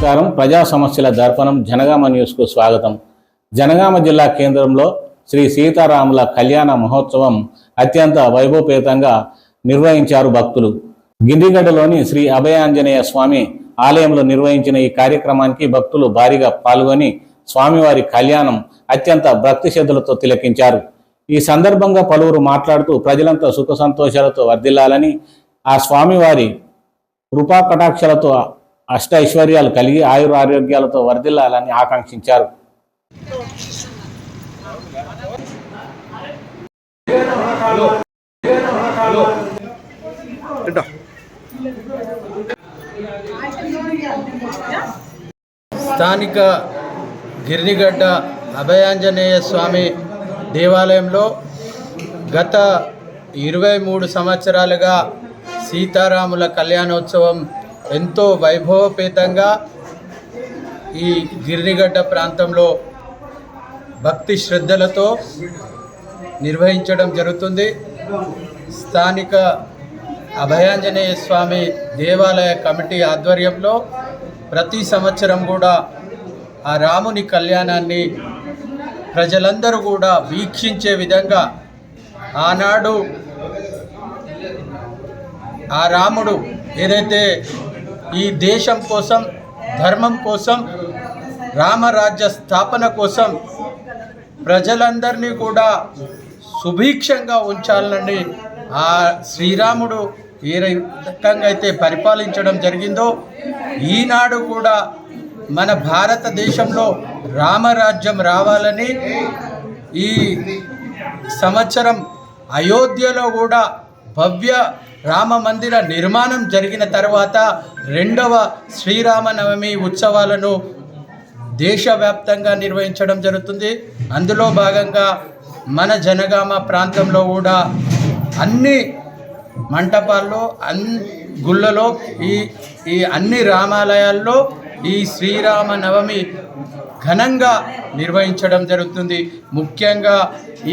నమస్కారం. ప్రజా సమస్యల దర్పణం జనగామ న్యూస్కు స్వాగతం. జనగామ జిల్లా కేంద్రంలో శ్రీ సీతారాముల కళ్యాణ మహోత్సవం అత్యంత వైభవపేతంగా నిర్వహించారు భక్తులు. గిరిగడ్డలోని శ్రీ అభయాంజనేయ స్వామి ఆలయంలో నిర్వహించిన ఈ కార్యక్రమానికి భక్తులు భారీగా పాల్గొని స్వామివారి కళ్యాణం అత్యంత భక్తి శ్రద్ధలతో తిలకించారు. ఈ సందర్భంగా పలువురు మాట్లాడుతూ ప్రజలంతా సుఖ సంతోషాలతో వర్ధిల్లాలని, ఆ స్వామివారి కృపా కటాక్షలతో అష్ట ఐశ్వర్యాలు కలిగి ఆయురారోగ్యాలతో వర్ధిల్లాలని ఆకాంక్షించారు. స్థానిక గిరిగడ్డ అభయాంజనేయ స్వామి దేవాలయంలో గత 23 సంవత్సరాలుగా సీతారాముల కళ్యాణోత్సవం ఎంతో వైభవపేతంగా ఈ గిరిగడ్డ ప్రాంతంలో భక్తి శ్రద్ధలతో నిర్వహించడం జరుగుతుంది. స్థానిక అభయాంజనేయ స్వామి దేవాలయ కమిటీ ఆధ్వర్యంలో ప్రతి సంవత్సరం కూడా ఆ రాముని కళ్యాణాన్ని ప్రజలందరూ కూడా వీక్షించే విధంగా ఆనాడు ఆ రాముడు ఏదైతే ఈ దేశం కోసం, ధర్మం కోసం, రామరాజ్య స్థాపన కోసం ప్రజలందరినీ కూడా సుభిక్షంగా ఉంచాలని ఆ శ్రీరాముడు ఏ రకంగా అయితే పరిపాలించడం జరిగిందో, ఈనాడు కూడా మన భారతదేశంలో రామరాజ్యం రావాలని ఈ సంవత్సరం అయోధ్యలో కూడా భవ్య రామ మందిర నిర్మాణం జరిగిన తర్వాత 2వ శ్రీరామనవమి ఉత్సవాలను దేశవ్యాప్తంగా నిర్వహించడం జరుగుతుంది. అందులో భాగంగా మన జనగామ ప్రాంతంలో కూడా అన్ని మంటపాల్లో, గుళ్ళలో, ఈ అన్ని రామాలయాల్లో ఈ శ్రీరామనవమి ఘనంగా నిర్వహించడం జరుగుతుంది. ముఖ్యంగా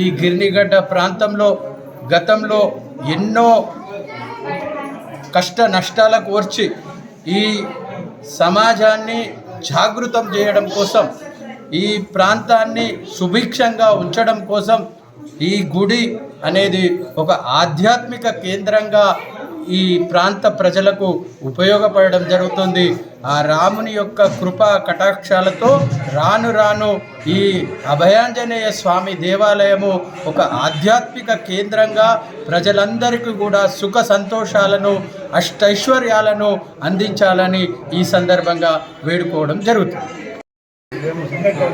ఈ గిరిగడ్డ ప్రాంతంలో గతంలో ఎన్నో కష్ట నష్టాలకు ఓర్చి ఈ సమాజాన్ని జాగృతం చేయడం కోసం, ఈ ప్రాంతాన్ని సుభిక్షంగా ఉంచడం కోసం ఈ గుడి అనేది ఒక ఆధ్యాత్మిక కేంద్రంగా ఈ ప్రాంత ప్రజలకు ఉపయోగపడడం జరుగుతుంది. ఆ రాముని యొక్క కృపా కటాక్షాలతో రాను రాను ఈ అభయాంజనేయ స్వామి దేవాలయము ఒక ఆధ్యాత్మిక కేంద్రంగా ప్రజలందరికీ కూడా సుఖ సంతోషాలను, అష్టైశ్వర్యాలను అందించాలని ఈ సందర్భంగా వేడుకోవడం జరుగుతుంది.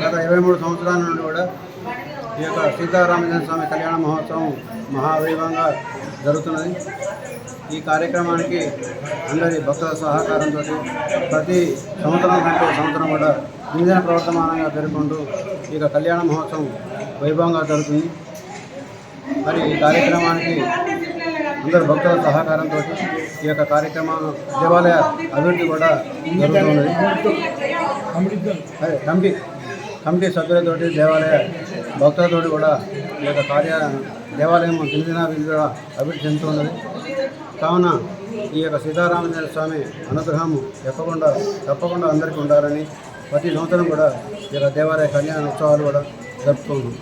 గత 23 సంవత్సరాల నుండి కూడా ఈ యొక్క సీతారామచంద్ర స్వామి కళ్యాణ మహోత్సవం మహావైభవంగా జరుగుతున్నది. ఈ కార్యక్రమానికి అందరి భక్తుల సహకారంతో ప్రతి సంవత్సరం కంటే సంవత్సరం కూడా దినదిన ప్రవర్తమానంగా జరుపుకుంటూ ఈ కళ్యాణ మహోత్సవం వైభవంగా జరుగుతుంది. మరి ఈ కార్యక్రమానికి అందరు భక్తుల సహకారంతో ఈ యొక్క కార్యక్రమం దేవాలయ అభివృద్ధి కూడా జరుగుతున్నది. కమిటీ సభ్యులతోటి, దేవాలయ భక్తులతోటి కూడా ఈ యొక్క దేవాలయం దినదిన అభివృద్ధి చెందుతున్నది. కావున ఈ యొక్క సీతారామచంద్ర స్వామి అనుగ్రహము తప్పకుండా అందరికీ ఉండాలని ప్రతి సంవత్సరం కూడా ఈ యొక్క దేవాలయ కళ్యాణ ఉత్సవాలు కూడా జరుపుకుంటున్నాం.